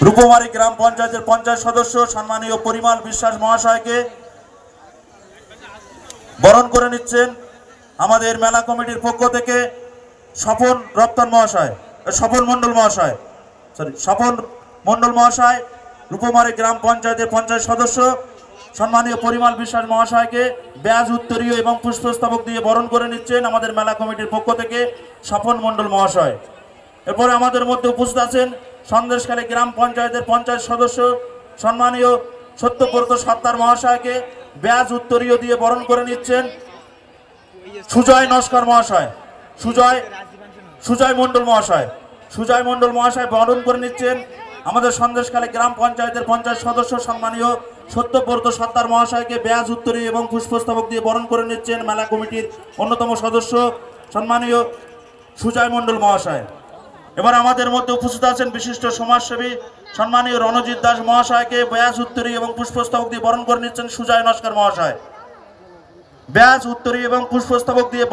রূপমারি গ্রাম পঞ্চায়েতের পঞ্চায়েত সদস্য সম্মানীয় পরিমল বিশ্বাস মহাশয়কে বরণ করে নিচ্ছেন আমাদের মেলা কমিটির পক্ষ থেকে স্বপন মণ্ডল মহাশয় রূপমারি গ্রাম পঞ্চায়েতের পঞ্চায়েত সদস্য সম্মানীয় পরিমল বিশ্বাস মহাশয়কে ব্যাজ উত্তরীয় এবং পুষ্পস্তবক দিয়ে বরণ করে নিচ্ছেন আমাদের মেলা কমিটির পক্ষ থেকে স্বপন মণ্ডল মহাশয়। এরপরে আমাদের মধ্যে উপস্থিত আছেন সন্দেশখালী গ্রাম পঞ্চায়েতের পঞ্চায়েত সদস্য সম্মানীয় সত্যব্রত সত্তার মহাশয়কে ব্যাজ উত্তরীয় দিয়ে বরণ করে নিচ্ছেন সুজয় নস্কর মহাশয়। সুজয় মণ্ডল মহাশয় বরণ করে নিচ্ছেন আমাদের সন্দেশখালী গ্রাম পঞ্চায়েতের পঞ্চায়েত সদস্য সম্মানীয় সত্যব্রত সত্তার মহাশয়কে ব্যাজ উত্তরীয় এবং পুষ্পস্তবক দিয়ে বরণ করে নিচ্ছেন মেলা কমিটির অন্যতম সদস্য সম্মানীয় সুজয় মণ্ডল মহাশয়। এবার আমাদের মধ্যে উপস্থিত আছেন বিশিষ্ট সমাজসেবী সম্মানীয় রণজিৎ দাস মহাশয়কে ব্যাজ উত্তরীয় এবং পুষ্পস্তবক দিয়ে বরণ করে নিচ্ছেন সুজয় নস্কর মহাশয়। ব্যাজ উত্তরীয় এবং পুষ্পস্তবক দিয়ে